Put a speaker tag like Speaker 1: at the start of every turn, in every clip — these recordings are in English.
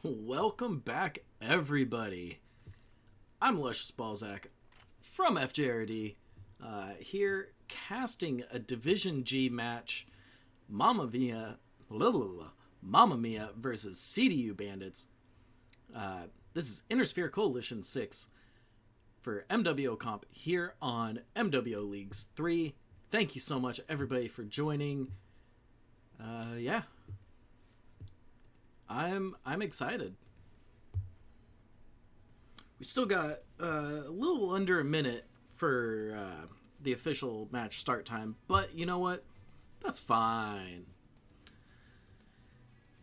Speaker 1: Welcome back, everybody. I'm Luscious Balzac from FJRD, here casting a Division G match, Mamma Mia, Mamma Mia versus CDU Bandits. This is Intersphere Coalition 6 for MWO Comp here on MWO Leagues 3. Thank you so much, everybody, for joining. Yeah. I'm excited. We still got a little under a minute for the official match start time, but you know what? That's fine.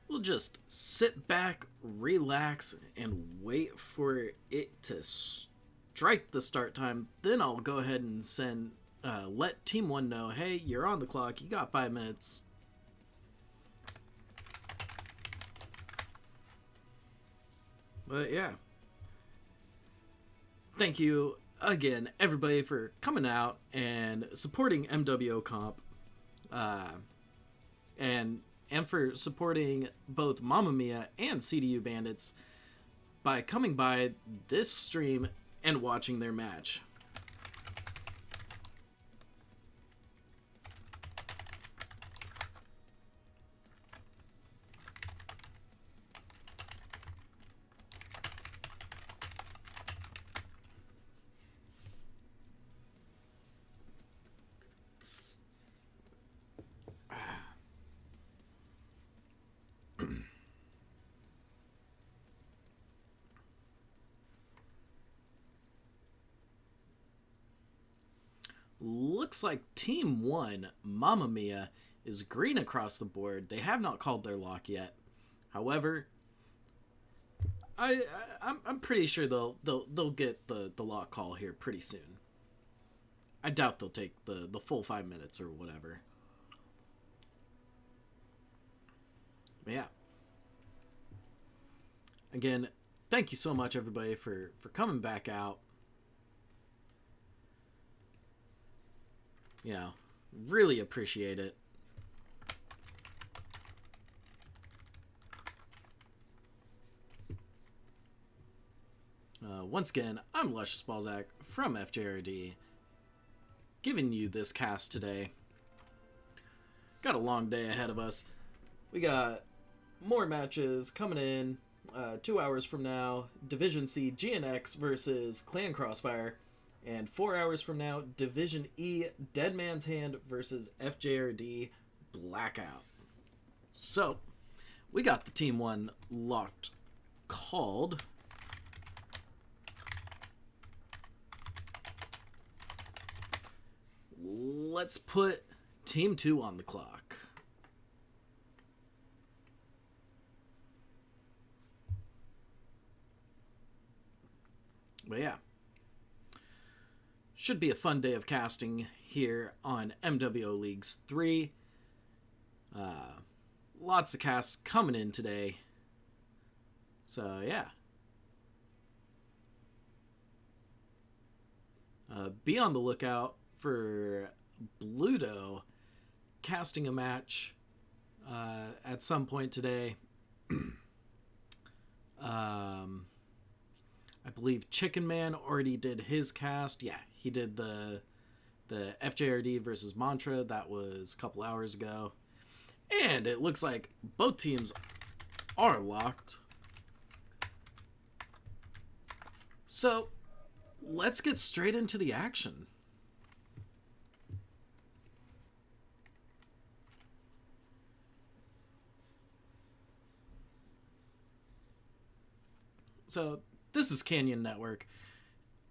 Speaker 1: We'll just sit back, relax, and wait for it to strike the start time. Then I'll go ahead and let Team 1 know, hey, you're on the clock, you got 5 minutes. But yeah. Thank you again, everybody, for coming out and supporting MWO Comp. And for supporting both Mamma Mia and CDU Bandits by coming by this stream and watching their match. Looks like Team 1, Mamma Mia, is green across the board. They have not called their lock yet. However, I'm pretty sure they'll get the lock call here pretty soon. I doubt they'll take the full 5 minutes or whatever. But yeah. Again, thank you so much, everybody, for coming back out. Yeah, really appreciate it. Once again, I'm Luscious Balzac from FJRD, giving you this cast today. Got a long day ahead of us. We got more matches coming in 2 hours from now. Division C GNX versus Clan Crossfire. And 4 hours from now, Division E Dead Man's Hand versus FJRD Blackout. So, we got the Team 1 locked called. Let's put Team 2 on the clock. But yeah. Should be a fun day of casting here on MWO Leagues 3. Lots of casts coming in today. So, yeah. Be on the lookout for Bluto casting a match at some point today. I believe Chicken Man already did his cast. Yeah, he did the FJRD versus Mantra. That was a couple hours ago. And it looks like both teams are locked. So, let's get straight into the action. So, this is Canyon Network.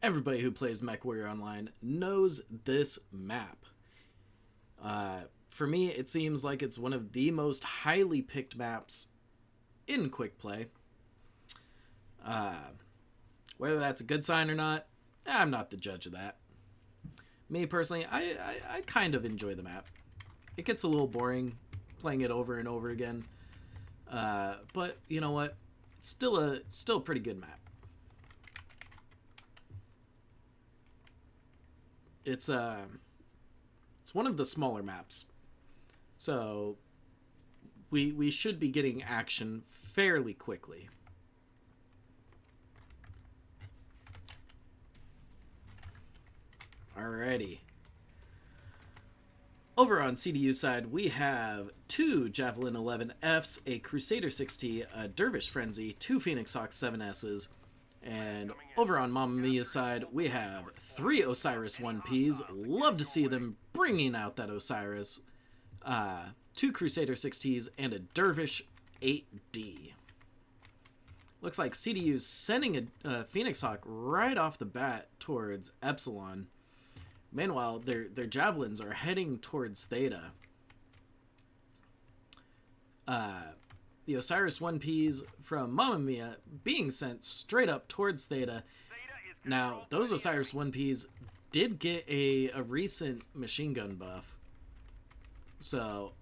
Speaker 1: Everybody who plays MechWarrior Online knows this map. For me, it seems like it's one of the most highly picked maps in Quick Play. Whether that's a good sign or not, I'm not the judge of that. Me personally, I kind of enjoy the map. It gets a little boring playing it over and over again. But you know what? It's still a pretty good map. It's one of the smaller maps, so we should be getting action fairly quickly. Alrighty. Over on CDU side, we have 2 Javelin 11Fs, a Crusader 6T, a Dervish Frenzy, 2 Phoenix Hawk 7Ss, and over on Mamma Mia's side, we have 3 Osiris 1Ps. Love to see them bringing out that Osiris. 2 Crusader 6Ts, and a Dervish 8D. Looks like CDU's sending a Phoenix Hawk right off the bat towards Epsilon. Meanwhile, their Javelins are heading towards Theta. The Osiris 1Ps from Mamma Mia being sent straight up towards Theta. Now, those Osiris 1Ps did get a recent machine gun buff. So,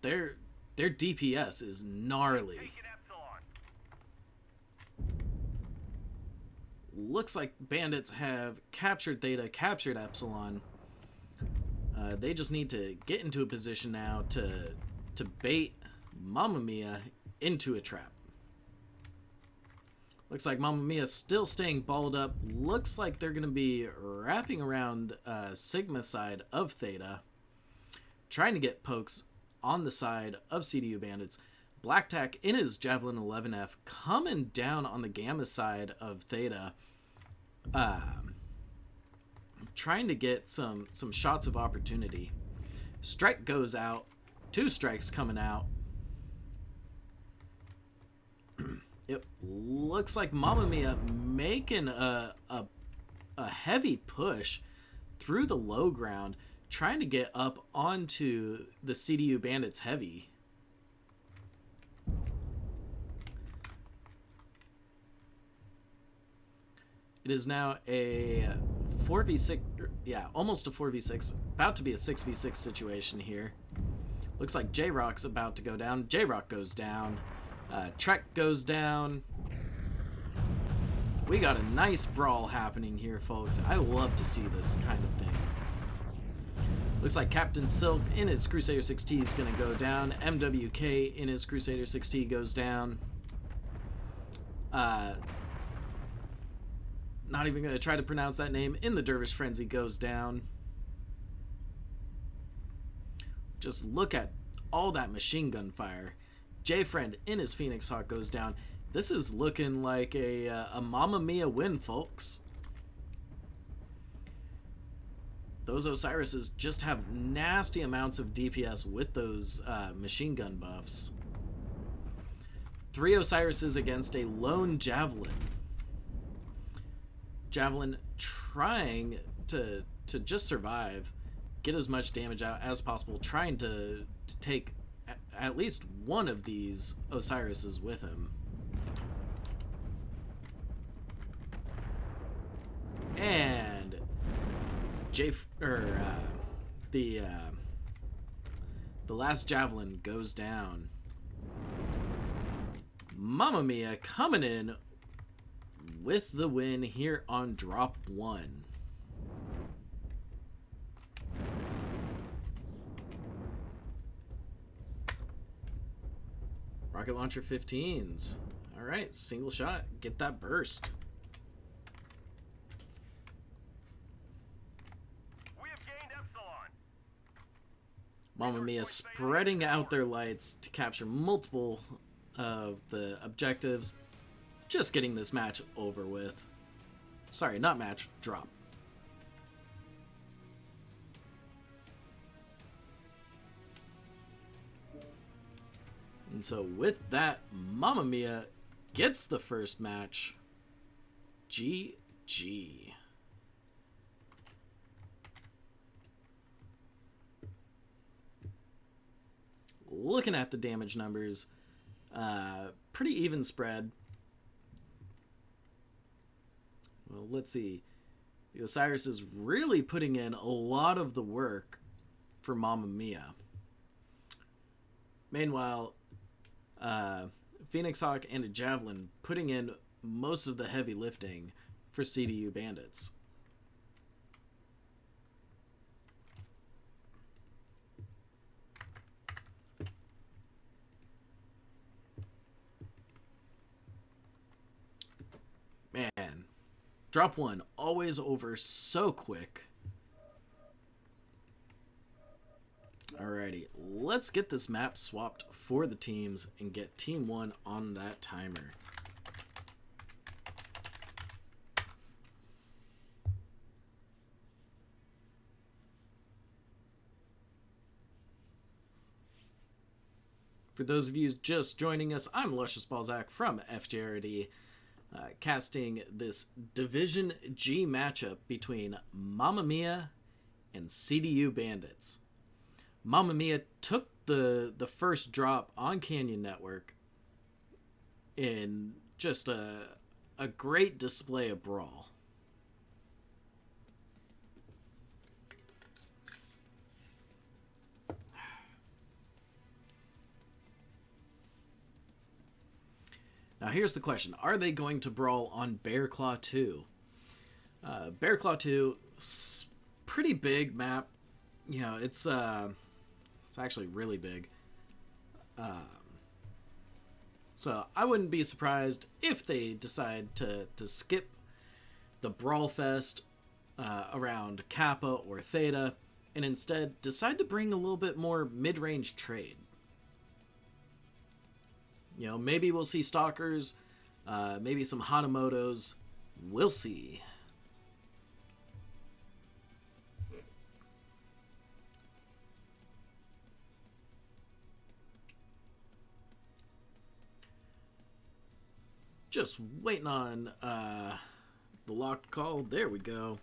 Speaker 1: their DPS is gnarly. Looks like Bandits have captured Theta, captured Epsilon. They just need to get into a position now to bait Mamma Mia into a trap. Looks like Mamma Mia still staying balled up. Looks like they're going to be wrapping around Sigma side of Theta, trying to get pokes on the side of CDU Bandits. Blacktack in his Javelin 11F coming down on the Gamma side of Theta, trying to get some shots of opportunity. Strike goes out, 2 strikes coming out. It looks like Mamma Mia making a heavy push through the low ground, trying to get up onto the CDU Bandits heavy. It is now a 4v6, yeah, almost a 4v6, about to be a 6v6 situation here. Looks like J-Rock's about to go down. J-Rock goes down. Trek goes down. We got a nice brawl happening here, folks. I love to see this kind of thing. Looks like Captain Silk in his Crusader 6T is going to go down. MWK in his Crusader 6T goes down. Not even going to try to pronounce that name. In the Dervish Frenzy goes down. Just look at all that machine gun fire. J-Friend in his Phoenix Hawk goes down. This is looking like a Mamma Mia win, folks. Those Osirises just have nasty amounts of DPS with those machine gun buffs. 3 Osirises against a lone Javelin. Javelin trying to just survive, get as much damage out as possible, trying to take at least one of these Osirises with him. And the last Javelin goes down. Mamma Mia coming in with the win here on drop 1. Rocket Launcher 15s. Alright, single shot. Get that burst. We have gained Epsilon. Mamma Mia spreading out their lights to capture multiple of the objectives. Just getting this match over with. Sorry, not match, drop. And so with that, Mamma Mia gets the first match. GG. Looking at the damage numbers, pretty even spread. Well, let's see. The Osiris is really putting in a lot of the work for Mamma Mia. Meanwhile, Phoenix Hawk and a Javelin putting in most of the heavy lifting for CDU Bandits. Man, drop 1 always over so quick. Alrighty, let's get this map swapped for the teams and get Team 1 on that timer. For those of you just joining us, I'm Luscious Balzac from FJRD, casting this Division G matchup between Mamma Mia and CDU Bandits. Mamma Mia took the first drop on Canyon Network in just a great display of brawl. Now here's the question. Are they going to brawl on Bear Claw 2? Bear Claw 2, pretty big map. You know, it's actually really big. So I wouldn't be surprised if they decide to skip the Brawl Fest around Kappa or Theta and instead decide to bring a little bit more mid-range trade. You know, maybe we'll see Stalkers, maybe some Hanamotos. We'll see. Just waiting on the locked call. There we go.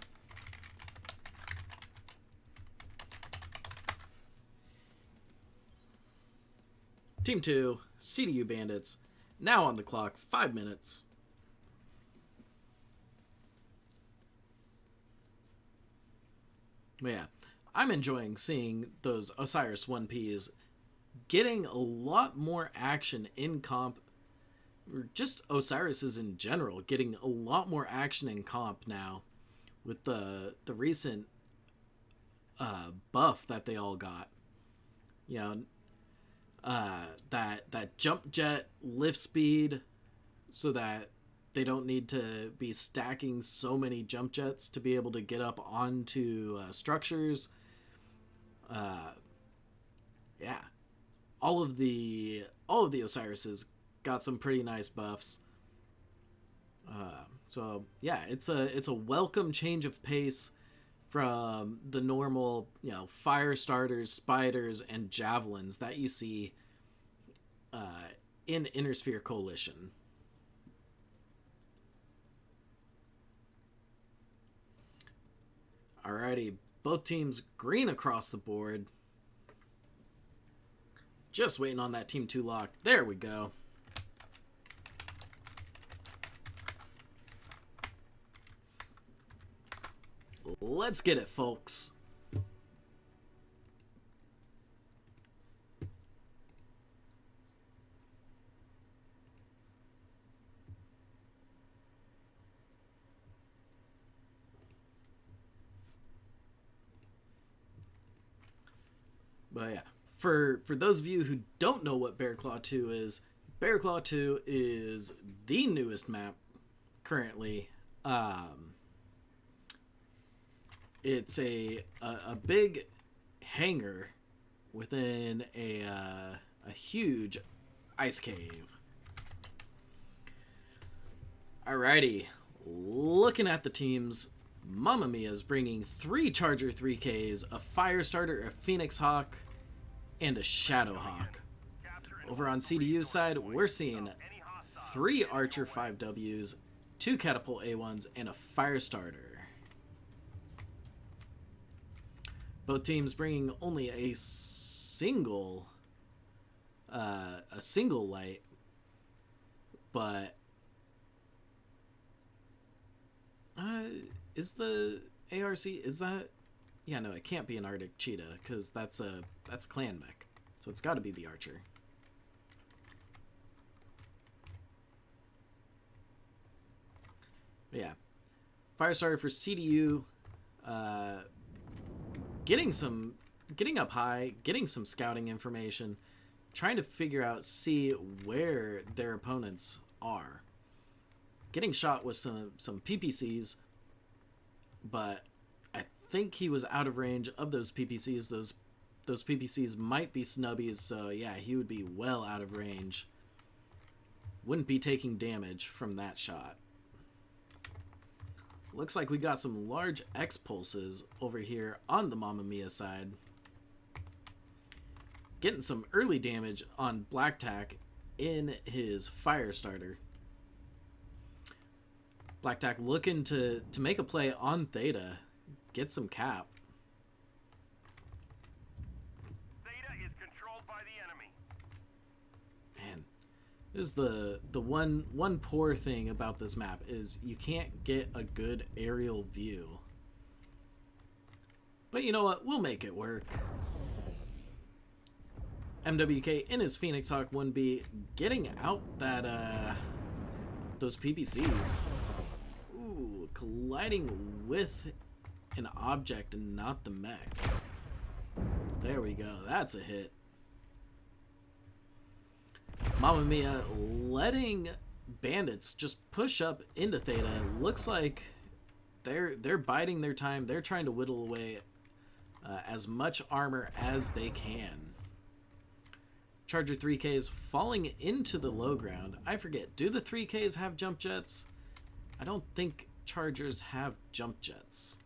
Speaker 1: Team 2, CDU Bandits, now on the clock, 5 minutes. But yeah, I'm enjoying seeing those Osiris 1Ps getting a lot more action in comp. Or just Osiris's in general getting a lot more action in comp now with the recent buff that they all got. You know, that jump jet lift speed so that they don't need to be stacking so many jump jets to be able to get up onto structures. Yeah, all of the Osirises got some pretty nice buffs. So yeah, it's a welcome change of pace from the normal, you know, fire starters, spiders, and javelins that you see in Inner Sphere Coalition. Alrighty, both teams green across the board. Just waiting on that Team 2 lock. There we go. Let's get it, folks. But yeah, for those of you who don't know what Bear Claw 2 is, Bear Claw 2 is the newest map currently. It's a big hangar within a huge ice cave. Alrighty, looking at the teams, Mamma Mia is bringing 3 Charger 3Ks, a Firestarter, a Phoenix Hawk, and a Shadow Hawk. Over on CDU side, we're seeing 3 Archer 5Ws, 2 Catapult A1s, and a Firestarter. Both teams bringing only a single light, but is the ARC, is that, yeah, no, it can't be an Arctic Cheetah because that's a clan mech, so it's got to be the Archer. But yeah, Firestarter for CDU, getting up high, getting some scouting information, trying to figure out, see where their opponents are. Getting shot with some PPCs, but I think he was out of range of those PPCs, those PPCs might be snubbies, so yeah, he would be well out of range. Wouldn't be taking damage from that shot. Looks like we got some large X-pulses over here on the Mamma Mia side. Getting some early damage on Black Tack in his fire starter. Black Tack looking to make a play on Theta. Get some cap.
Speaker 2: Theta is controlled by the enemy.
Speaker 1: Man, this is the one poor thing about this map is you can't get a good aerial view. But you know what? We'll make it work. MWK in his Phoenix Hawk 1B getting out that those PPCs. Ooh, colliding with an object and not the mech. There we go. That's a hit. Mamma Mia letting Bandits just push up into Theta. Looks like they're biding their time. They're trying to whittle away as much armor as they can. Charger 3Ks falling into the low ground. I forget, do the 3Ks have jump jets? I don't think Chargers have jump jets.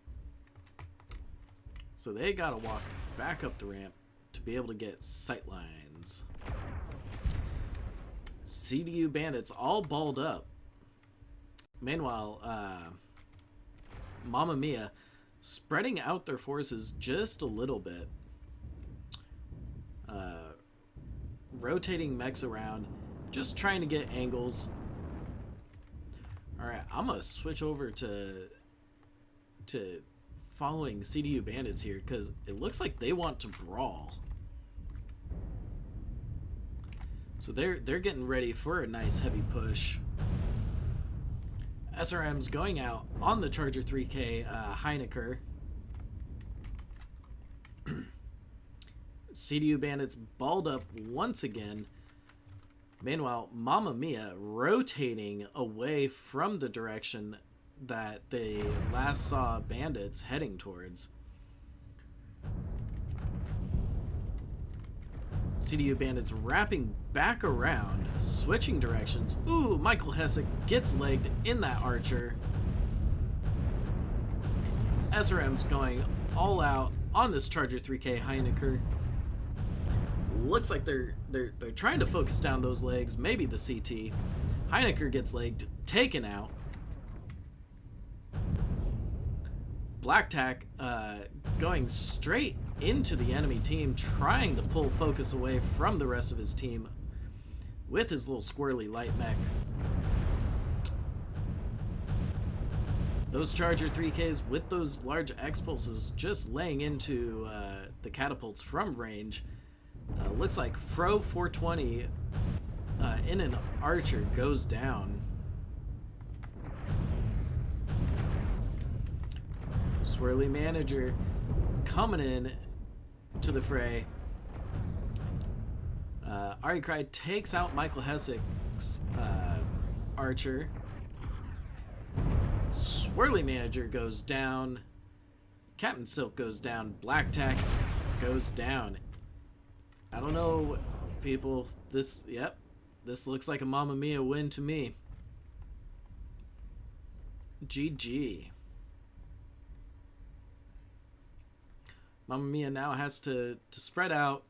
Speaker 1: So they gotta walk back up the ramp to be able to get sight lines. CDU Bandits all balled up. Meanwhile, Mamma Mia spreading out their forces just a little bit. Rotating mechs around, just trying to get angles. Alright, I'm gonna switch over to following CDU Bandits here, because it looks like they want to brawl. So they're getting ready for a nice heavy push. SRM's going out on the Charger 3K Heinecker. CDU Bandits balled up once again. Meanwhile, Mamma Mia rotating away from the direction that they last saw Bandits heading towards. CDU Bandits wrapping back around, switching directions. Ooh, Michael Hessick gets legged in that Archer. SRM's going all out on this Charger 3K Heinecker. Looks like they're trying to focus down those legs, maybe the CT. Heinecker gets legged, taken out. Black Tack going straight into the enemy team, trying to pull focus away from the rest of his team with his little squirrely light mech. Those Charger 3Ks with those large X-pulses just laying into the catapults from range. Looks like Fro 420 in an Archer goes down. Swirly Manager coming in to the fray. Ari Cry takes out Michael Hessick's Archer. Swirly Manager goes down. Captain Silk goes down. Black Tack goes down. I don't know, people. This looks like a Mamma Mia win to me. GG. Mamma Mia now has to spread out,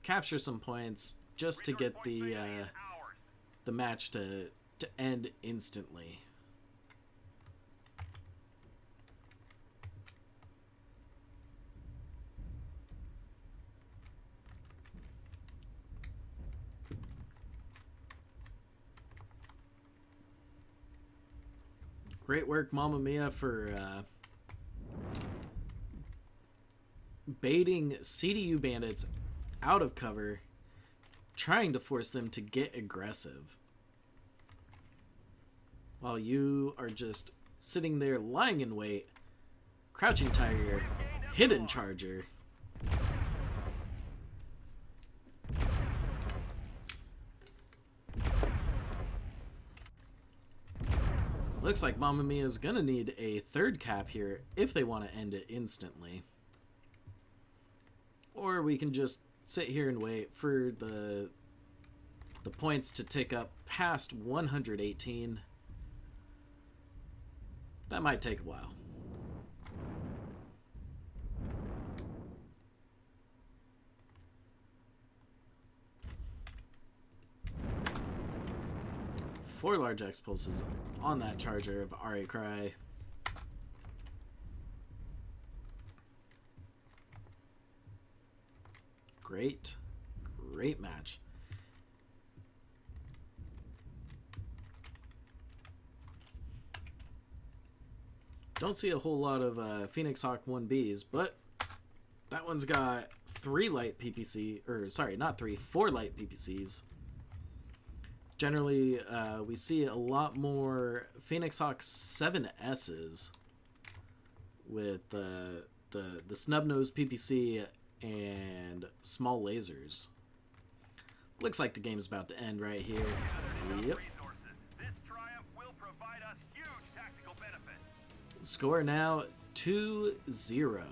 Speaker 1: capture some points, just to get the match to end instantly. Great work, Mamma Mia, for baiting CDU Bandits out of cover, trying to force them to get aggressive. While you are just sitting there lying in wait, crouching tiger, hidden charger. Looks like Mamma Mia is gonna need a third cap here if they want to end it instantly. or we can just sit here and wait for the points to tick up past 118. That might take a while. Four large X pulses on that charger of RA Cry. Great match. Don't see a whole lot of Phoenix Hawk 1Bs, but that one's got 3 light PPC, or sorry, not 3, 4 light PPCs. Generally, we see a lot more Phoenix Hawk 7Ss with the snub nose PPC and small lasers. Looks like the game's about to end right here. Yep.
Speaker 2: This triumph will provide us huge tactical benefit.
Speaker 1: Score now 2-0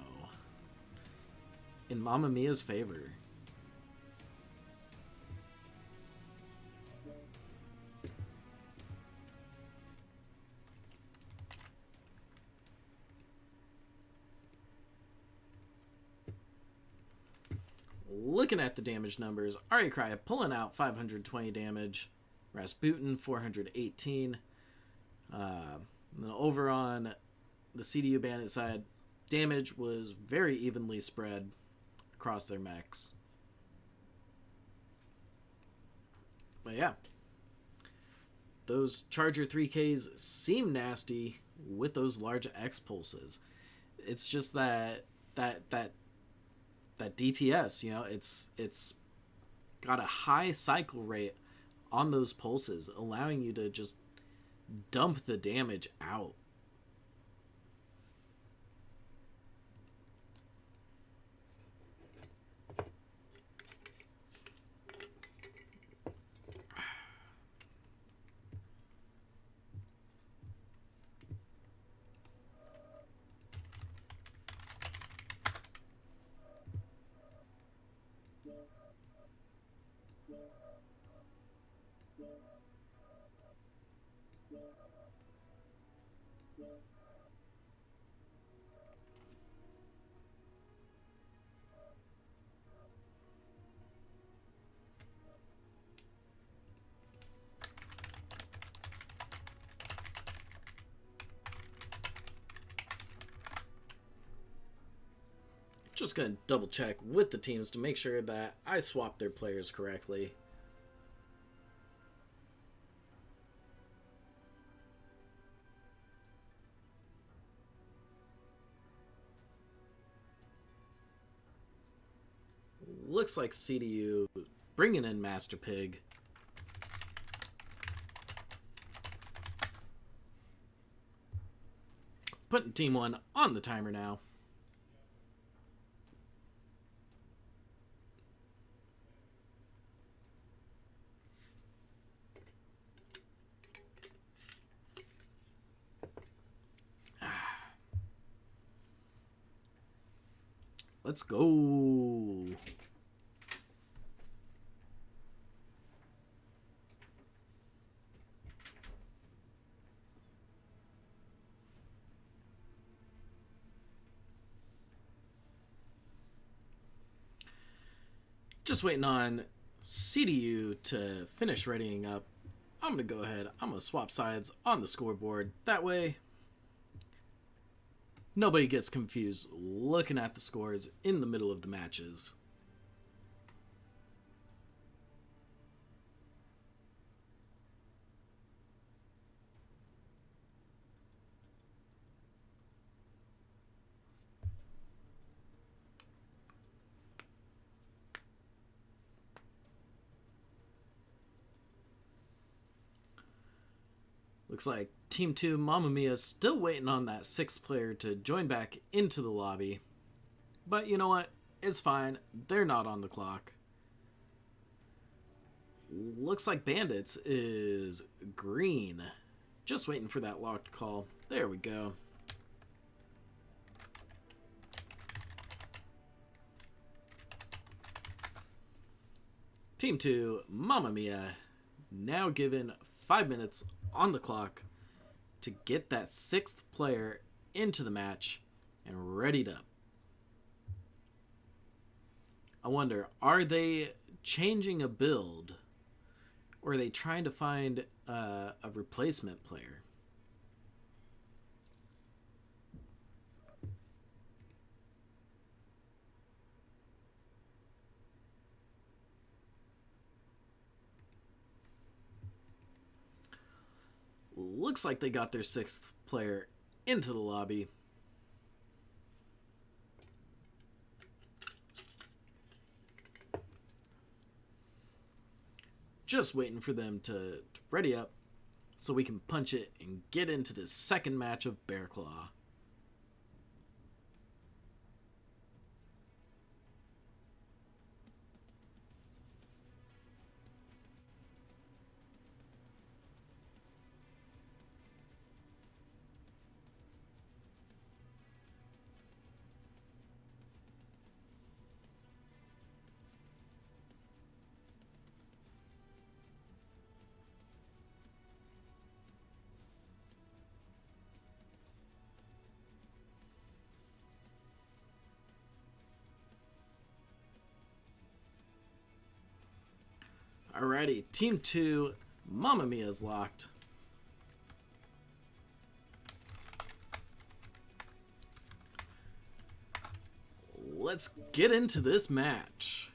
Speaker 1: in Mamma Mia's favor. Looking at the damage numbers, Ari Cry pulling out 520 damage, Rasputin 418. And then over on the CDU Bandit side, damage was very evenly spread across their mechs. But yeah, those Charger 3Ks seem nasty with those large X pulses. It's just that DPS, you know, it's got a high cycle rate on those pulses, allowing you to just dump the damage out. Just gonna double check with the teams to make sure that I swapped their players correctly. Looks like CDU bringing in Master Pig. Putting Team 1 on the timer now. Let's go. Just waiting on CDU to finish readying up. I'm going to go ahead. I'm going to swap sides on the scoreboard. That way, nobody gets confused looking at the scores in the middle of the matches. Looks like Team 2 Mamma Mia is still waiting on that 6th player to join back into the lobby. But you know what? It's fine. They're not on the clock. Looks like Bandits is green. Just waiting for that locked call. There we go. Team 2, Mamma Mia, now given 5 minutes on the clock to get that 6th player into the match and readied up. I wonder, are they changing a build, or are they trying to find a replacement player? Looks like they got their 6th player into the lobby. Just waiting for them to ready up so we can punch it and get into this second match of Bear Claw. Alrighty, Team 2, Mamma Mia is locked. Let's get into this match.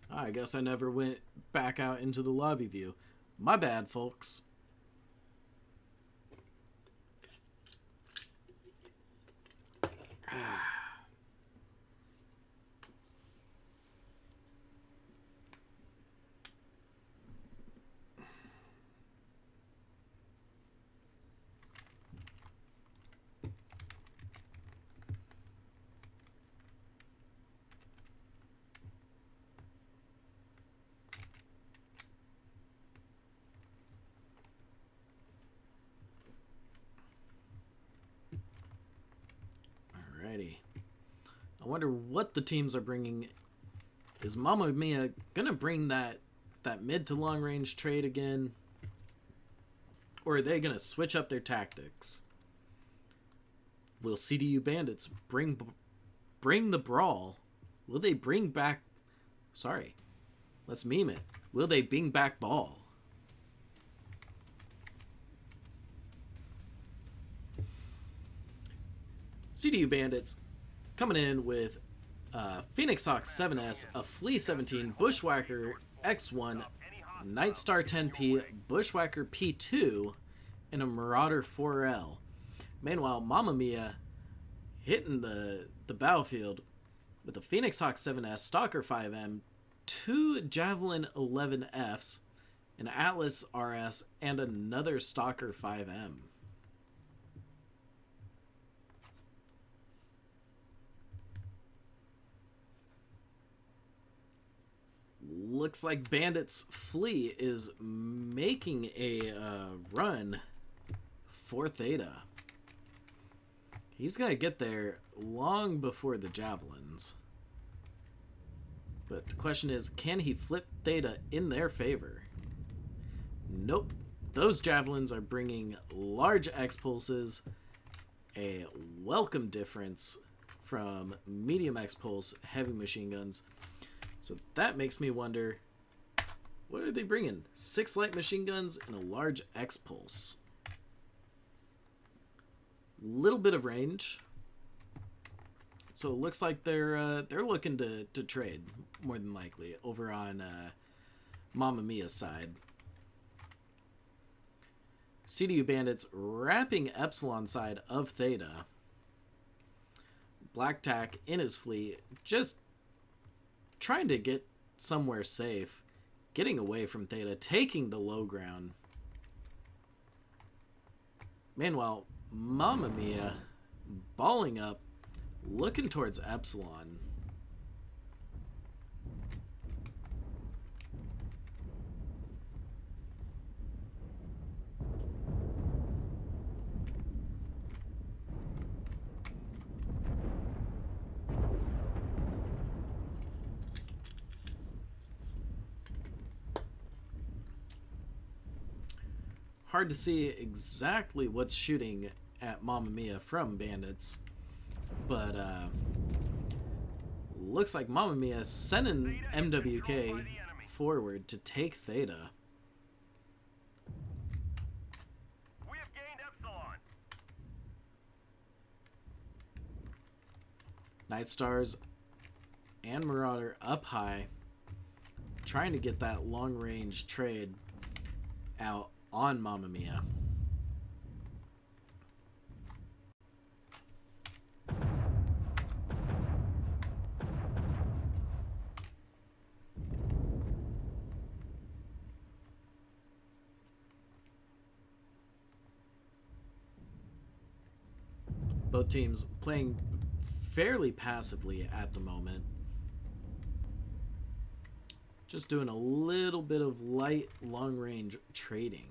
Speaker 1: I guess I never went back out into the lobby view. My bad, folks. Alrighty. I wonder what the teams are bringing. Is Mamma Mia gonna bring that mid to long range trade again? Or are they gonna switch up their tactics? Will CDU Bandits bring the brawl? Will they bring back... Sorry. Let's meme it. Will they bring back ball? CDU Bandits coming in with Phoenix Hawk 7S, a Flea 17, Bushwhacker X1, Nightstar 10P, Bushwhacker P2, and a Marauder 4L. Meanwhile, Mamma Mia hitting the battlefield with a Phoenix Hawk 7S, Stalker 5M, 2 Javelin 11Fs, an Atlas RS, and another Stalker 5M. Looks like Bandits Flea is making a run for Theta. He's going to get there long before the Javelins. But the question is, can he flip Theta in their favor? Nope. Those Javelins are bringing large X-Pulses, a welcome difference from medium X-Pulse heavy machine guns. So that makes me wonder, what are they bringing? 6 light machine guns and a large X-Pulse. Little bit of range. So it looks like they're looking to trade, more than likely, over on Mamma Mia's side. CDU Bandits wrapping Epsilon side of Theta. Black Tack in his fleet, just trying to get somewhere safe, getting away from Theta, taking the low ground. Meanwhile, Mamma Mia balling up, looking towards Epsilon. Hard to see exactly what's shooting at Mamma Mia from Bandits, but looks like Mamma Mia sending MWK forward to take Theta.
Speaker 2: We have gained Epsilon.
Speaker 1: Night Stars and Marauder up high, trying to get that long-range trade out on Mamma Mia. Both teams playing fairly passively at the moment. Just doing a little bit of light long-range trading.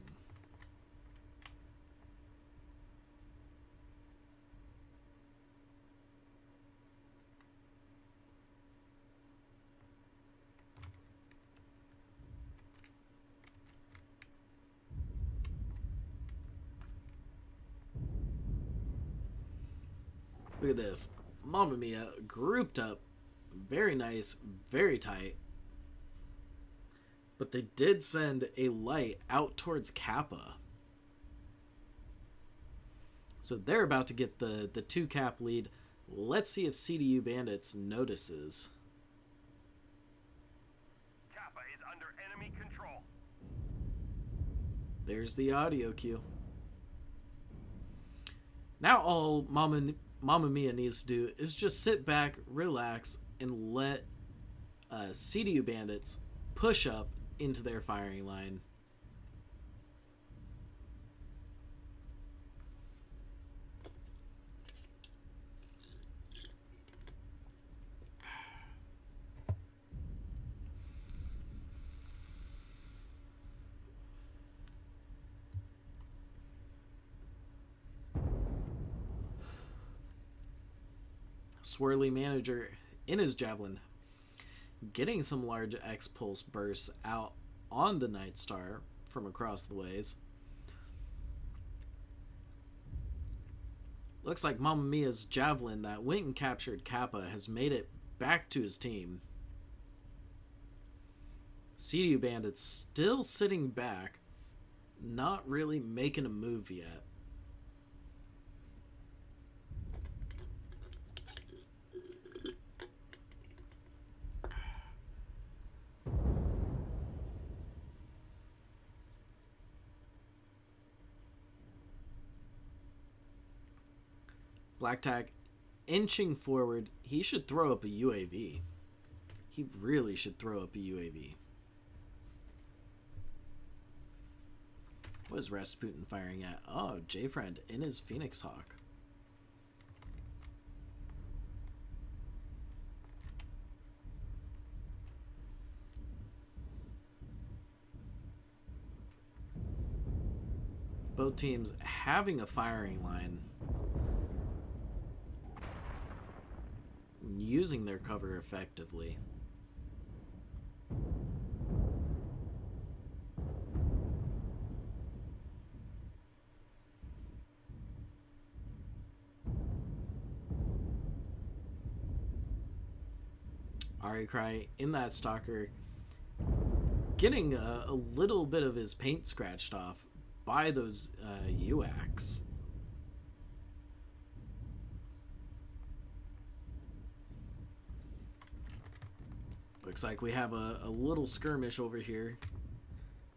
Speaker 1: Look at this. Mamma Mia grouped up. Very nice, very tight. But they did send a light out towards Kappa. So they're about to get the 2-cap lead. Let's see if CDU Bandits notices.
Speaker 2: Kappa is under enemy control.
Speaker 1: There's the audio cue. Now all Mamma Mia needs to do is just sit back, relax, and let CDU Bandits push up into their firing line. Swirly Manager in his Javelin, getting some large X-Pulse bursts out on the Night Star from across the ways. Looks like Mamma Mia's Javelin that went and captured Kappa has made it back to his team. CDU Bandits still sitting back, not really making a move yet. Black Tack inching forward. He should throw up a UAV. He really should throw up a UAV. What is Rasputin firing at? Oh, J-Friend in his Phoenix Hawk. Both teams having a firing line, using their cover effectively. Ari Cry in that stalker, getting a little bit of his paint scratched off by those UACs. Looks like we have a little skirmish over here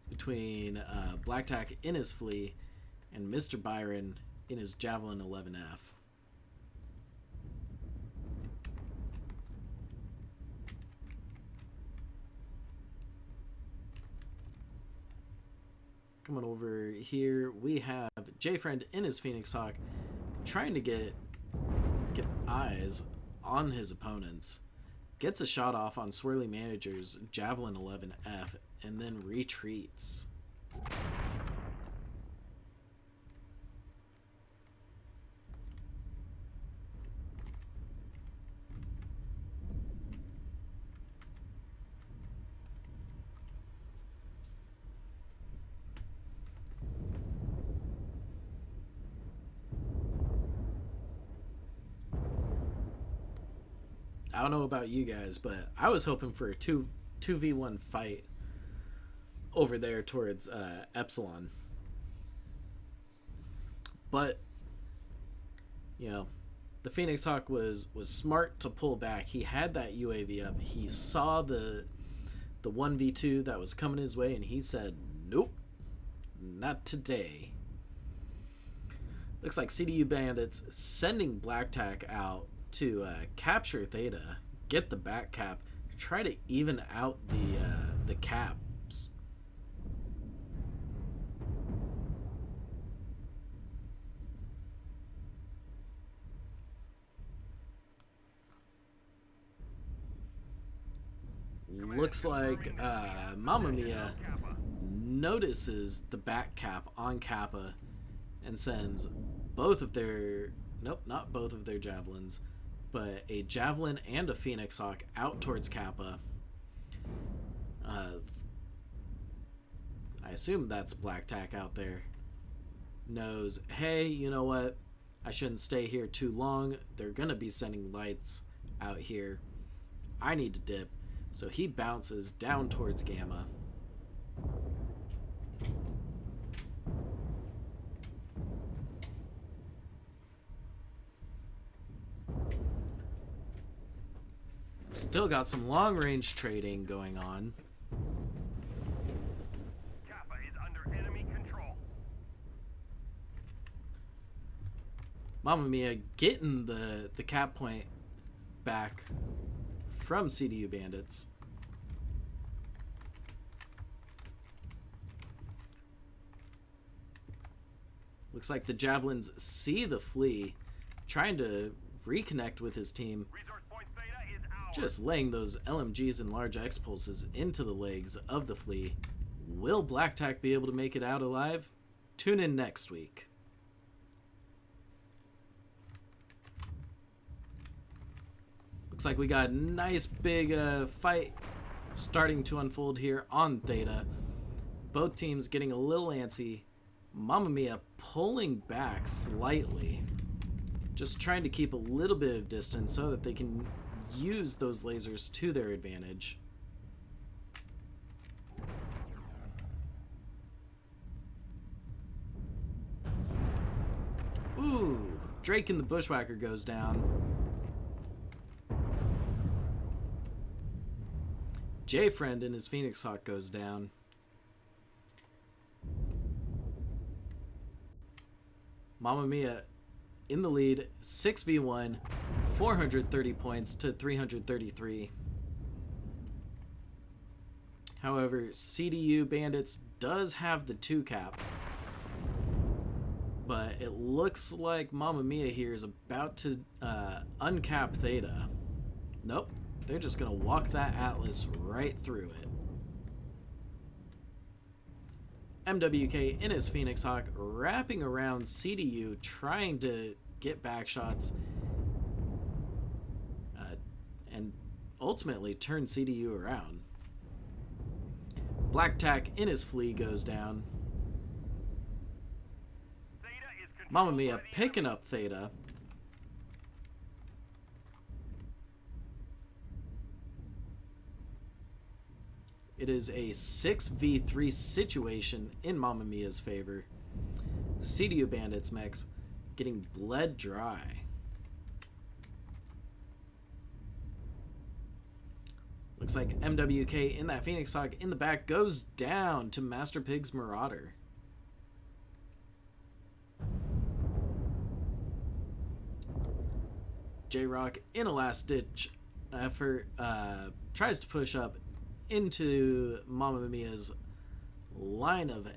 Speaker 1: between Black Tack in his Flea and Mr. Byron in his Javelin 11F. Coming over here, we have J-Friend in his Phoenix Hawk trying to get eyes on his opponents. Gets a shot off on Swirly Manager's Javelin 11F and then retreats. I don't know about you guys, but I was hoping for a 2v1 fight over there towards Epsilon. But, you know, the Phoenix Hawk was smart to pull back. He had that UAV up. He saw the 1v2 that was coming his way, and he said, nope, not today. Looks like CDU Bandits sending Black Tack out to capture Theta, get the back cap, try to even out the caps. Looks like Mamma Mia notices the back cap on Kappa and sends both of their, nope, not both of their javelins, but a javelin and a Phoenix Hawk out towards Kappa. I assume that's Black Tack out there. Knows, hey, you know what? I shouldn't stay here too long. They're gonna be sending lights out here. I need to dip. So he bounces down towards Gamma. Still got some long-range trading going on.
Speaker 2: Kappa is under enemy control.
Speaker 1: Mamma Mia getting the cap point back from CDU Bandits. Looks like the Javelins see the flea, trying to reconnect with his team.
Speaker 2: Resource point Theta is ours.
Speaker 1: Just laying those LMGs and large X pulses into the legs of the flea. Will Black Tack be able to make it out alive? Tune in next week. Looks like we got a nice big fight starting to unfold here on Theta. Both teams getting a little antsy. Mamma Mia pulling back slightly. Just trying to keep a little bit of distance so that they can use those lasers to their advantage. Ooh, Drake and the Bushwhacker goes down. J-Friend and his Phoenix Hawk goes down. Mamma Mia in the lead, 6v1, 430 points to 333. However, CDU Bandits does have the 2 cap. But it looks like Mamma Mia here is about to uncap Theta. Nope. They're just going to walk that Atlas right through it. MWK in his Phoenix Hawk wrapping around CDU, trying to get back shots and ultimately turn CDU around. Black Tack in his flea goes down.
Speaker 2: Theta is controlled
Speaker 1: Mamma Mia
Speaker 2: by the
Speaker 1: picking
Speaker 2: enemy.
Speaker 1: up Theta. It is a 6v3 situation in Mamma Mia's favor. CDU Bandits mechs getting bled dry. Looks like MWK in that Phoenix Hawk in the back goes down to Master Pig's Marauder. J-Rock in a last-ditch effort tries to push up into Mamma Mia's line of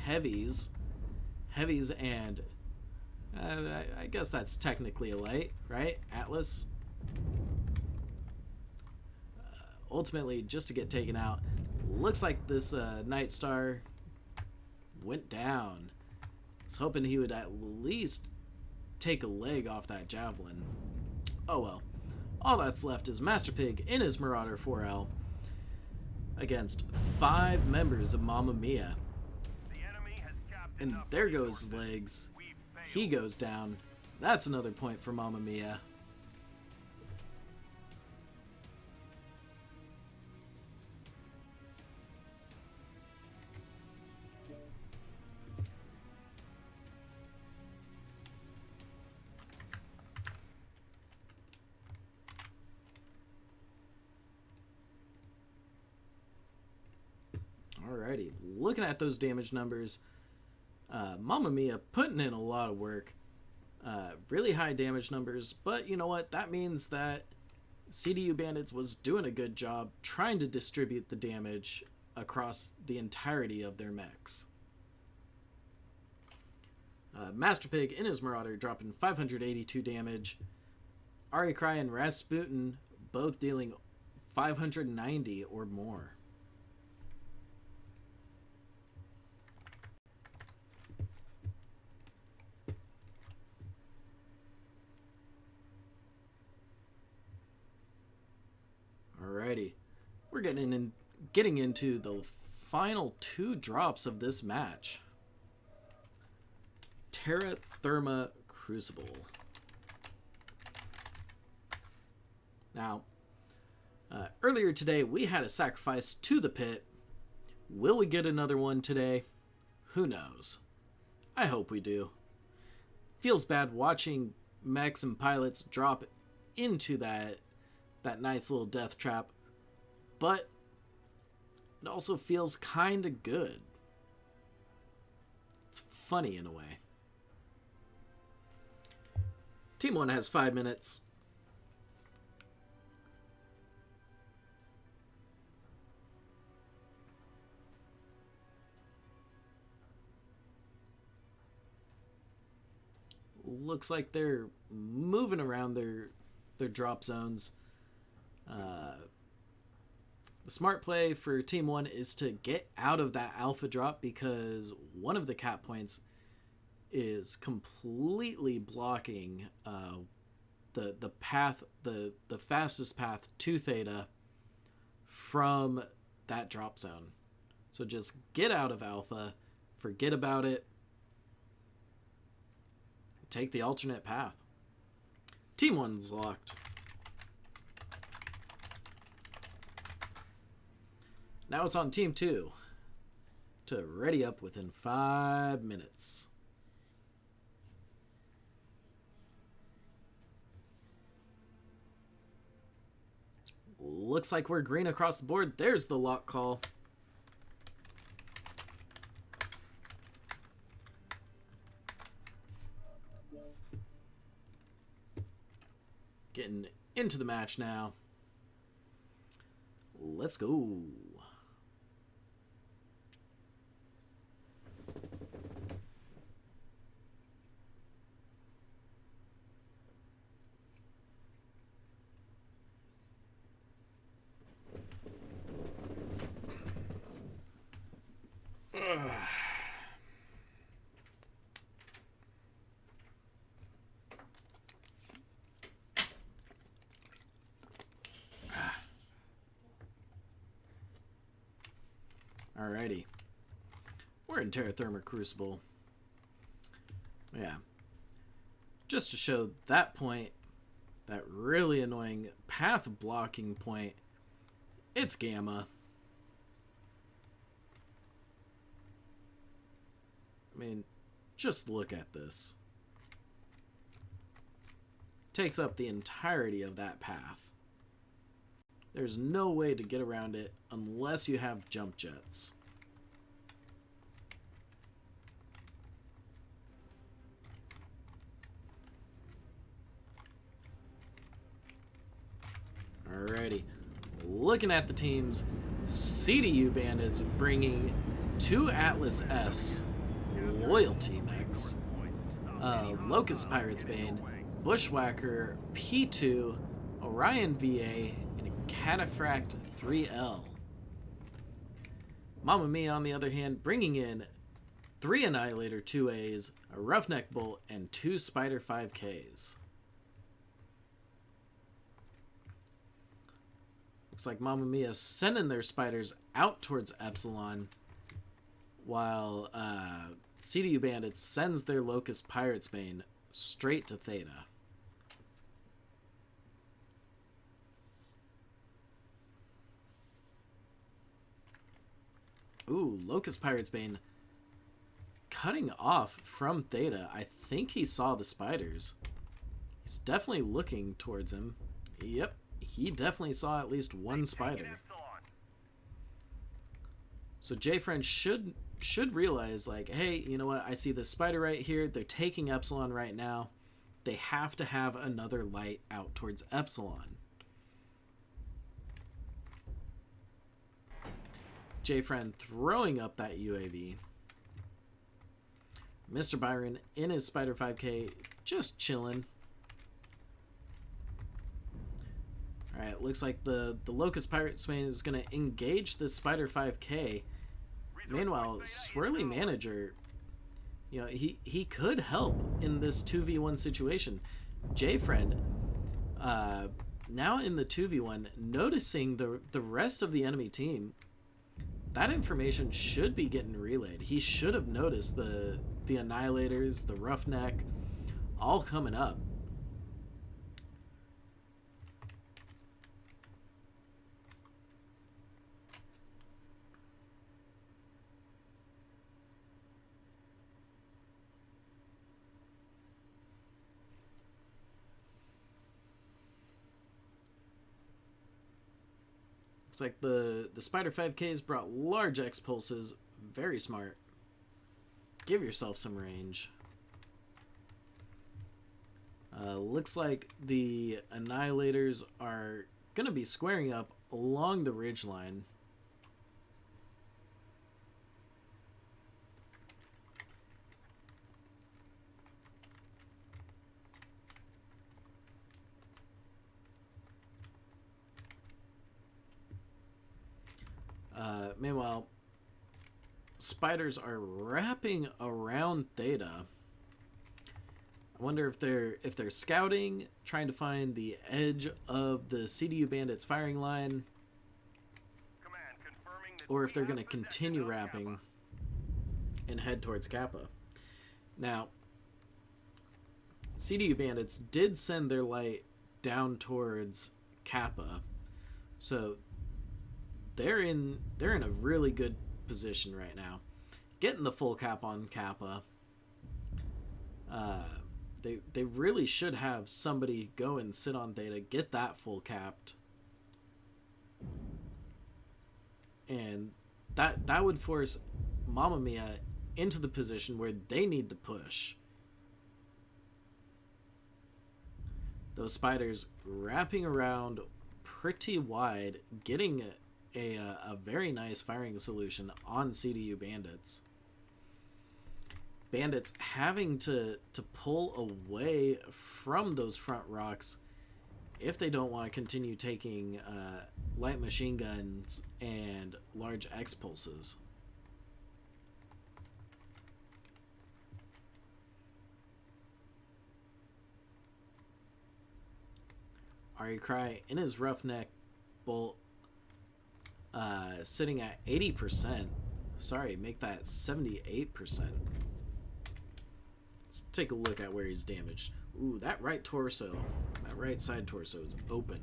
Speaker 1: heavies. Heavies and I guess that's technically a light, right? Atlas. Ultimately, just to get taken out. Looks like this Night Star went down. I was hoping he would at least take a leg off that javelin. Oh well. All that's left is Master Pig in his Marauder 4L against 5 members of Mamma Mia.
Speaker 2: The enemy has capped
Speaker 1: And
Speaker 2: enough
Speaker 1: there goes his
Speaker 2: resources.
Speaker 1: legs.
Speaker 2: We've failed.
Speaker 1: He goes down. That's another point for Mamma Mia. looking at those damage numbers, Mamma Mia putting in a lot of work. Really high damage numbers, but you know what? That means that CDU Bandits was doing a good job trying to distribute the damage across the entirety of their mechs. Master Pig and his Marauder dropping 582 damage. Ari Cry and Rasputin both dealing 590 or more. Alrighty, we're getting into the final two drops of this match. Terra Therma Crucible. Now, earlier today we had a sacrifice to the pit. Will we get another one today? Who knows? I hope we do. Feels bad watching mechs and pilots drop into that nice little death trap, but it also feels kind of good. It's funny in a way. Team 1 has 5 minutes. Looks like they're moving around their drop zones. The smart play for Team 1 is to get out of that alpha drop, because one of the cap points is completely blocking the path, the fastest path to Theta from that drop zone. So just get out of alpha, forget about it, take the alternate path. Team 1's locked. Now it's on Team 2 to ready up within 5 minutes. Looks like we're green across the board. There's the lock call. Getting into the match now. Let's go. Alrighty. We're in Terra Therma Crucible. Yeah. Just to show that point, that really annoying path blocking point, it's Gamma. I mean, just look at this. Takes up the entirety of that path. There's no way to get around it unless you have jump jets. Alrighty. Looking at the teams, CDU Bandits bringing 2 Atlas S loyalty mechs. Locust Pirates Bane, Bushwhacker P2, Orion VA, and a Cataphract 3L. Mamma Mia, on the other hand, bringing in 3 Annihilator 2As, a Roughneck Bolt, and 2 Spider 5Ks. Looks like Mamma Mia sending their spiders out towards Epsilon, while CDU Bandits sends their Locust Pirates Bane straight to Theta. Ooh, Locust Pirates Bane cutting off from Theta. I think he saw the spiders. He's definitely looking towards him. Yep, he definitely saw at least one spider. So J-Friend should realize, like, hey, you know what? I see this spider right here. They're taking Epsilon right now. They have to have another light out towards Epsilon. J-Friend throwing up that UAV. Mr. Byron in his Spider 5K, just chilling. Alright, looks like the Locust Pirate Main is going to engage the Spider 5K. Meanwhile, Swirly Manager, you know, he could help in this 2v1 situation. J-Friend, now in the 2v1, noticing the rest of the enemy team, that information should be getting relayed. He should have noticed the Annihilators, the Roughneck, all coming up. Looks like the Spider 5Ks brought large X-Pulses. Very smart. Give yourself some range. Looks like the Annihilators are going to be squaring up along the ridge line. Meanwhile, spiders are wrapping around Theta. I wonder if they're scouting, trying to find the edge of the CDU Bandits firing line, or if they're going to continue wrapping and head towards Kappa. Now, CDU Bandits did send their light down towards Kappa, so they're in a really good position right now, getting the full cap on Kappa. They really should have somebody go and sit on Theta, get that full capped, and that would force Mamma Mia into the position where they need to push. Those spiders wrapping around pretty wide, getting a very nice firing solution on CDU Bandits. Bandits having to pull away from those front rocks if they don't want to continue taking light machine guns and large X-Pulses. Ari Cry in his Roughneck bolt, sitting at 80%. Sorry, make that 78%. Let's take a look at where he's damaged. Ooh, that right torso, that right side torso is open.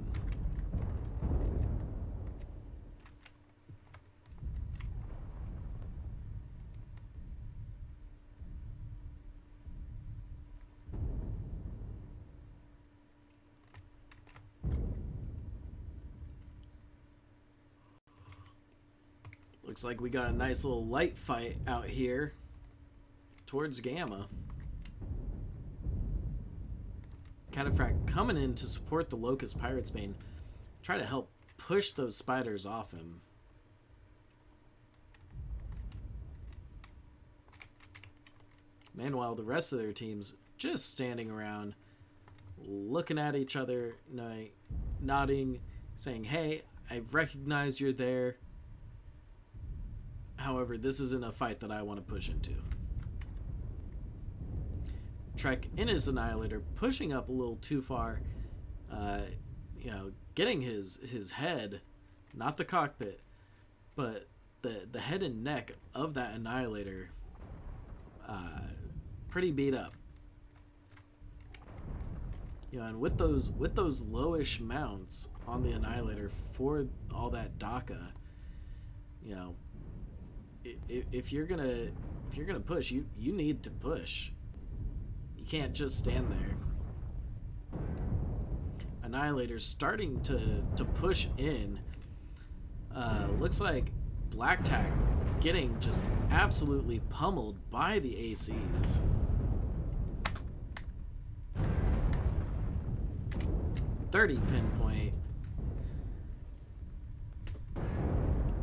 Speaker 1: Looks like we got a nice little light fight out here towards Gamma. Cataphract coming in to support the Locust Pirates Bane, try to help push those spiders off him. Meanwhile, the rest of their team's just standing around, looking at each other, nodding, saying, hey, I recognize you're there. However, this isn't a fight that I want to push into. Trek in his Annihilator, pushing up a little too far, getting his head, not the cockpit, but the head and neck of that Annihilator, pretty beat up. And with those lowish mounts on the Annihilator for all that DACA, if you're gonna push, you need to push. You can't just stand there. Annihilator's starting to push in. Looks like Black Tack getting just absolutely pummeled by the ACs. .30 pinpoint.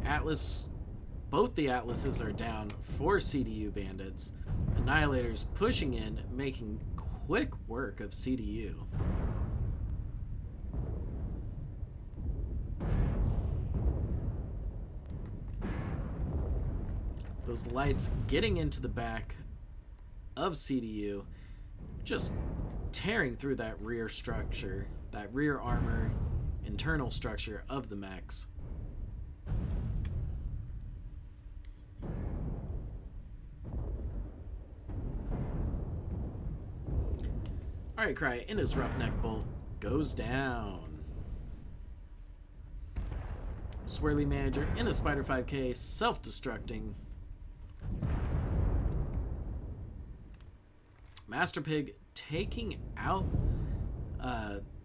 Speaker 1: Atlas, both the Atlases are down for CDU Bandits. Annihilators pushing in, making quick work of CDU. Those lights getting into the back of CDU, just tearing through that rear structure, that rear armor, internal structure of the mechs. Alright, Cry in his roughneck bolt goes down. Swirly Manager in a Spider 5K, self-destructing. Master Pig taking out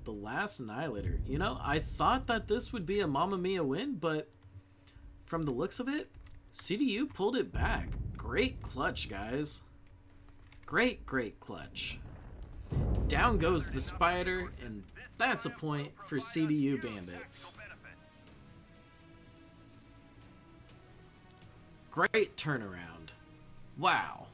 Speaker 1: the last Annihilator. You know, I thought that this would be a Mamma Mia win, but from the looks of it, CDU pulled it back. Great clutch, guys. Great clutch. Down goes the Spider, and that's a point for CDU Bandits. Great turnaround. Wow.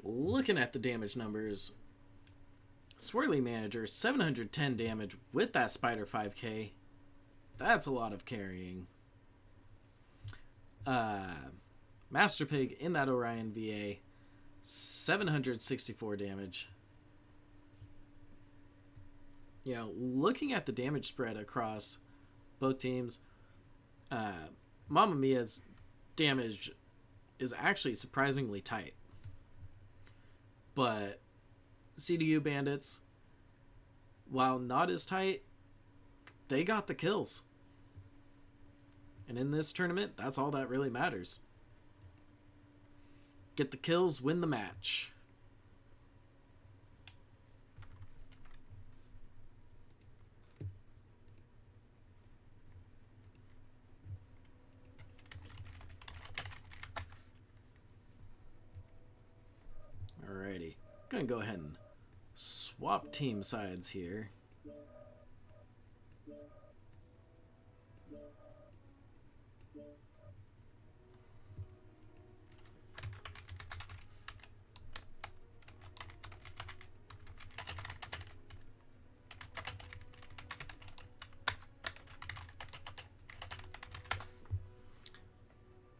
Speaker 1: Looking at the damage numbers, Swirly Manager, 710 damage with that Spider 5K. That's a lot of carrying. Master Pig in that Orion VA, 764 damage. You know, looking at the damage spread across both teams, Mamma Mia's damage is actually surprisingly tight. But CDU Bandits, while not as tight, they got the kills. And in this tournament, that's all that really matters. Get the kills, win the match. Alrighty. Gonna go ahead and swap team sides here.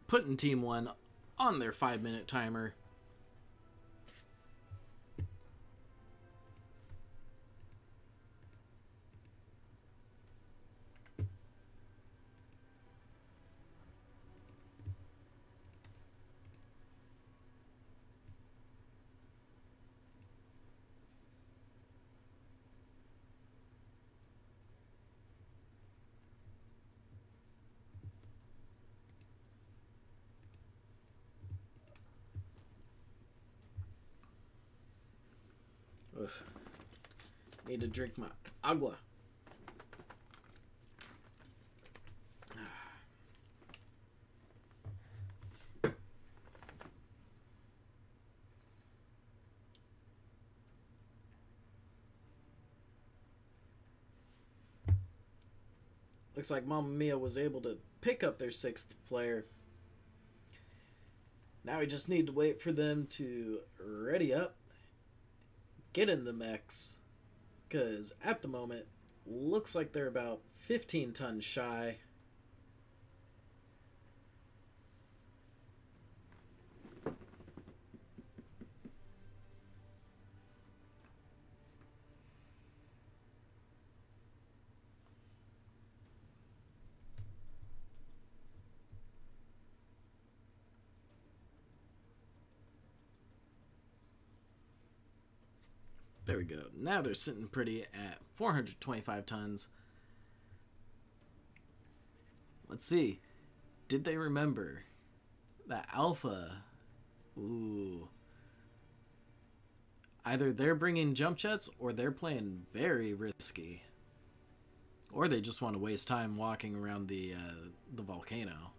Speaker 1: Putting Team 1 on their 5-minute timer. Ugh. Need to drink my agua. Looks like Mamma Mia was able to pick up their 6th player. Now we just need to wait for them to ready up, get in the mechs, because at the moment, looks like they're about 15 tons shy. There we go. Now they're sitting pretty at 425 tons. Let's see. did they remember that Alpha? Ooh. Either they're bringing jump jets or they're playing very risky. Or they just want to waste time walking around the volcano.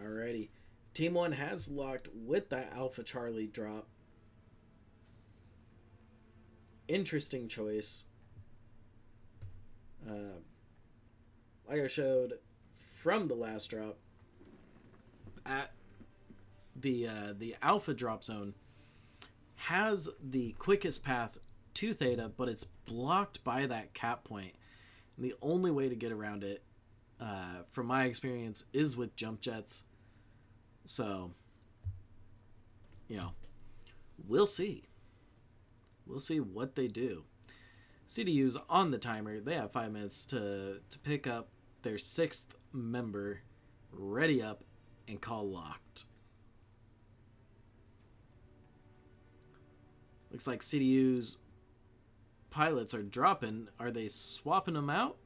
Speaker 1: Alrighty. Team 1 has locked with that Alpha Charlie drop. Interesting choice. Like I showed from the last drop, at the Alpha drop zone has the quickest path to Theta, but it's blocked by that cap point. And the only way to get around it, from my experience, is with jump jets. So, you know, we'll see. We'll see what they do. CDU's on the timer. They have 5 minutes to pick up their 6th member. Ready up and call locked. Looks like CDU's pilots are dropping. Are they swapping them out?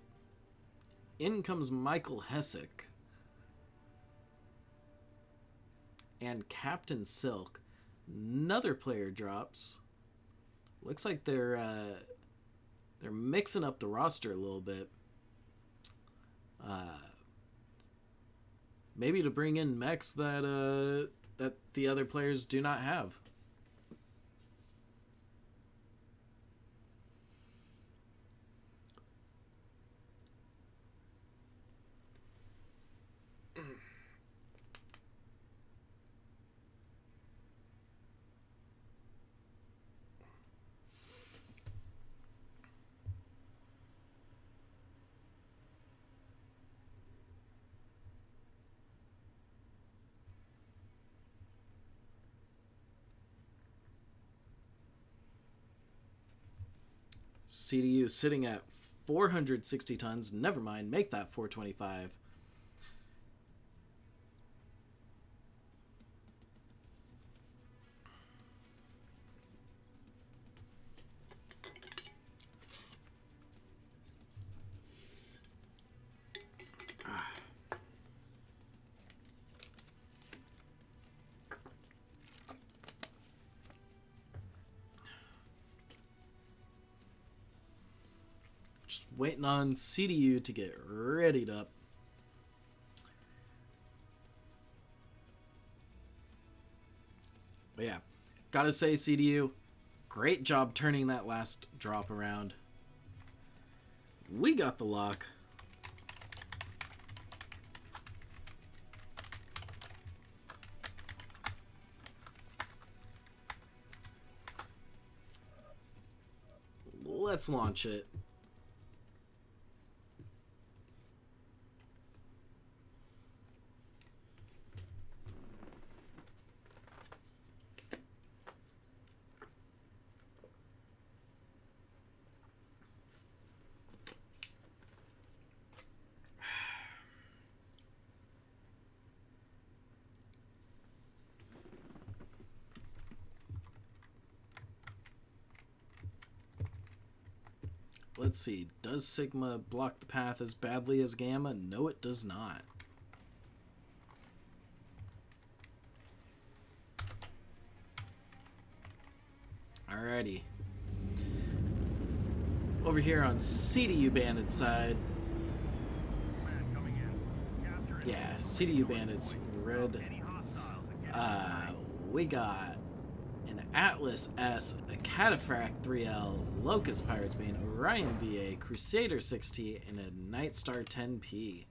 Speaker 1: In comes Michael Hessick. And Captain Silk. Another player drops. Looks like they're mixing up the roster a little bit. Maybe to bring in mechs that the other players do not have. CDU sitting at 460 tons. Never mind, make that 425. Waiting on CDU to get readied up. But yeah, gotta say, CDU, great job turning that last drop around. We got the lock. Let's launch it. Let's see. Does Sigma block the path as badly as Gamma? No, it does not. Alrighty. Over here on CDU Bandits side. Yeah, CDU Bandits red. We got an Atlas S, a Cataphract 3L, Locust Pirates Bane, Orion VA, Crusader 6T, and a Nightstar 10P.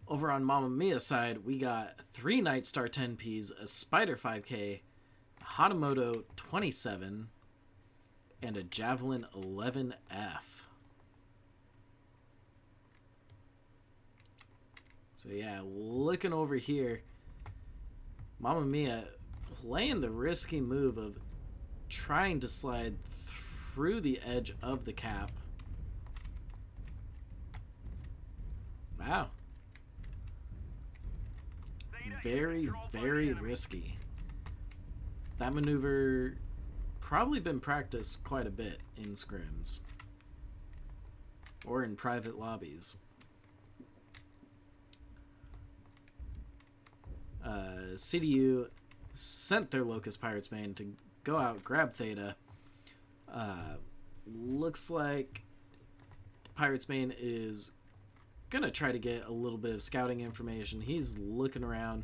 Speaker 1: Over on Mamma Mia side, we got 3 Nightstar 10Ps, a Spider 5K, a So yeah, looking over here, Mamma Mia playing the risky move of trying to slide through the edge of the cap. Wow. Very, very risky. That maneuver probably been practiced quite a bit in scrims or in private lobbies. CDU sent their Locust Pirates main to go out, grab Theta. Looks like Pirates main is gonna try to get a little bit of scouting information. He's looking around,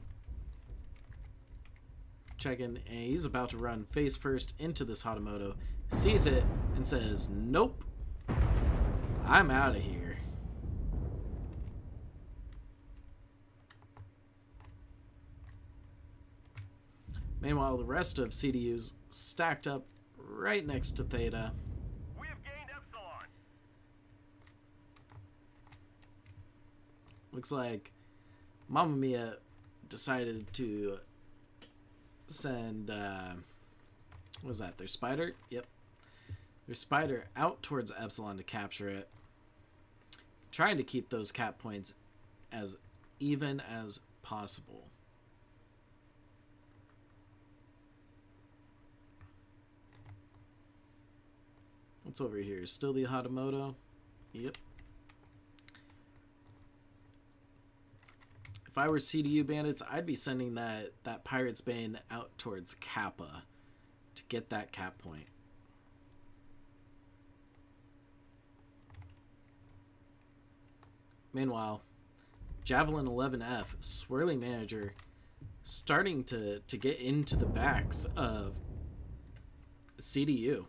Speaker 1: checking, and he's about to run face first into this Hatamoto, sees it, and says, nope, I'm out of here. Meanwhile, the rest of CDU's stacked up right next to Theta.
Speaker 2: We have gained Epsilon.
Speaker 1: Looks like Mamma Mia decided to send, what was that, their spider? Yep. Their spider out towards Epsilon to capture it. Trying to keep those cap points as even as possible. What's over here? Still the Hatamoto? Yep. If I were CDU Bandits, I'd be sending that Pirates Bane out towards Kappa to get that cap point. Meanwhile, Javelin 11F, Swirly Manager, starting to get into the backs of CDU.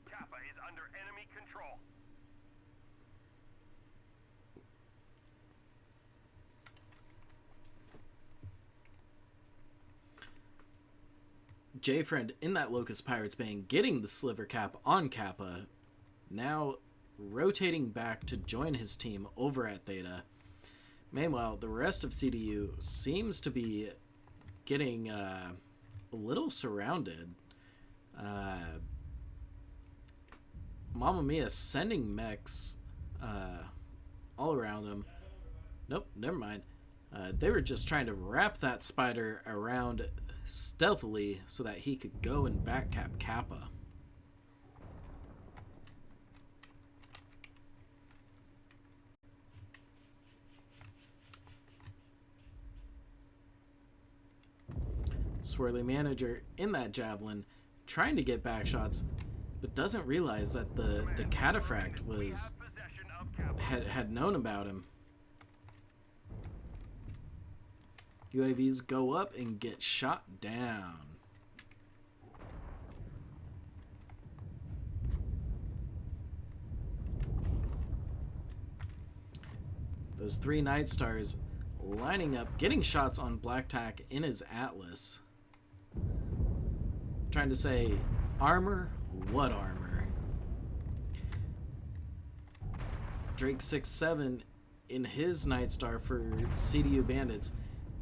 Speaker 2: Kappa is under enemy control.
Speaker 1: J-Friend in that Locust Pirates Bane getting the sliver cap on Kappa, now rotating back to join his team over at Theta. Meanwhile, the rest of CDU seems to be getting a little surrounded. Mamma Mia sending mechs all around them. Nope, never mind. They were just trying to wrap that spider around stealthily so that he could go and backcap Kappa. Swirly Manager in that Javelin trying to get back shots, but doesn't realize that the Cataphract was had known about him. UAVs go up and get shot down. Those 3 Night Stars lining up, getting shots on Black Tack in his Atlas. Trying to say, armor? What armor? Drake 6-7 in his Night Star for CDU Bandits,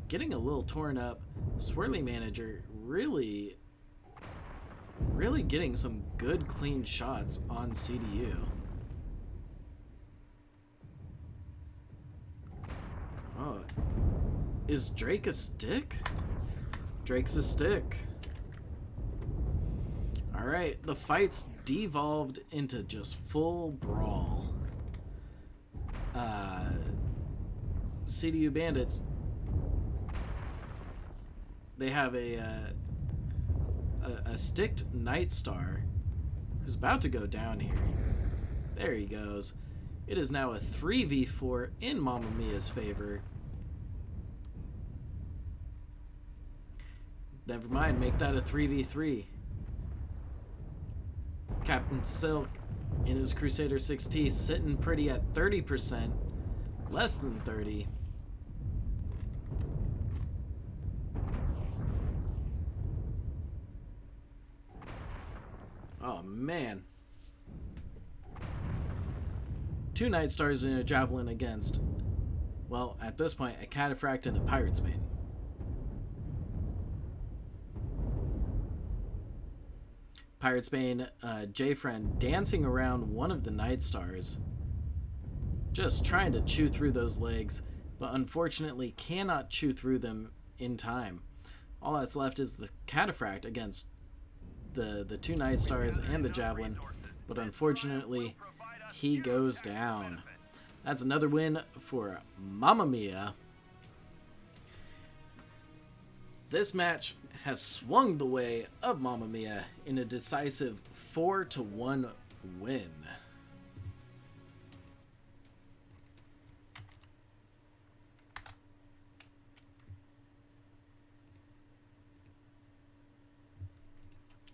Speaker 1: getting a little torn up. Swirly Manager really getting some good clean shots on CDU. Oh, is Drake a stick? Drake's a stick. Alright, the fight's devolved into just full brawl. CDU Bandits, they have a sticked Night Star who's about to go down here. There he goes. It is now a 3v4 in Mamma Mia's favor. Never mind, make that a 3v3. Captain Silk in his Crusader 6T sitting pretty at 30%, less than 30. Oh, man. 2 Night Stars and a Javelin against, well, at this point, a Cataphract and a Pirate's Bane. Pirate's Bane, J-Friend dancing around one of the Night Stars, just trying to chew through those legs, but unfortunately cannot chew through them in time. All that's left is the Cataphract against the 2 Night Stars and the Javelin, but unfortunately he goes down. That's another win for Mamma Mia. This match has swung the way of Mamma Mia in a decisive 4-1 win.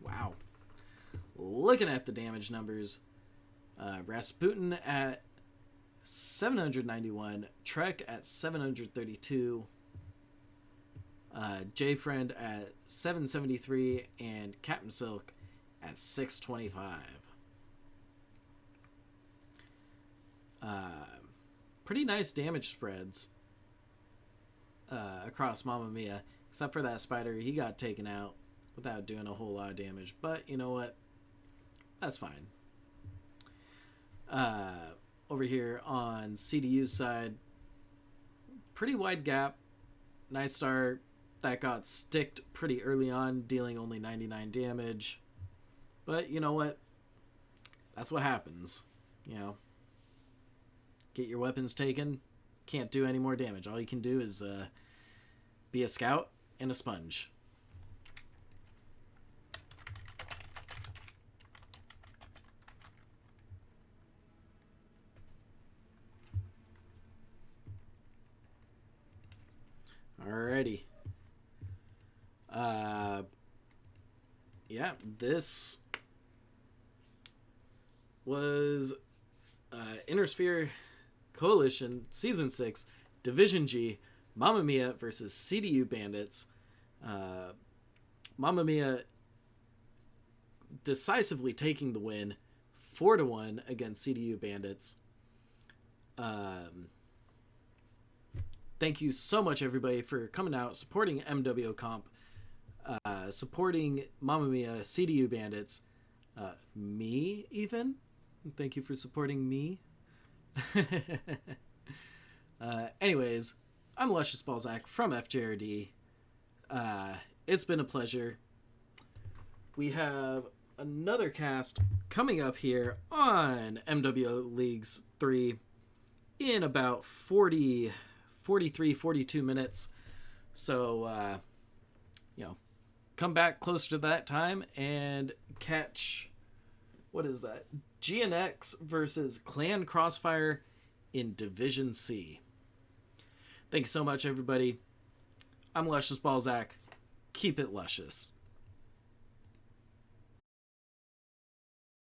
Speaker 1: Wow. Looking at the damage numbers, Rasputin at 791, Trek at 732, J-Friend at 773, and Captain Silk at 625. Pretty nice damage spreads across Mamma Mia, except for that spider. He got taken out without doing a whole lot of damage, but you know what? That's fine. Over here on CDU's side, pretty wide gap. Night Star that got sticked pretty early on, dealing only 99 damage. But you know what? That's what happens. You know, get your weapons taken, can't do any more damage. All you can do is be a scout and a sponge. Alrighty. Yeah, this was Intersphere Coalition Season 6, Division G, Mamma Mia versus CDU Bandits. Mamma Mia decisively taking the win, 4-1 against CDU Bandits. Thank you so much, everybody, for coming out, supporting MWO Comp, supporting Mamma Mia, CDU Bandits, me, even. Thank you for supporting me. Anyways, I'm Luscious Balzac from FJRD. It's been a pleasure. We have another cast coming up here on MWO Leagues 3 in about 43, 42 minutes. So, you know, come back closer to that time and catch, what is that? GNX versus Clan Crossfire in Division C. Thanks so much, everybody. I'm Luscious Balzac. Keep it luscious.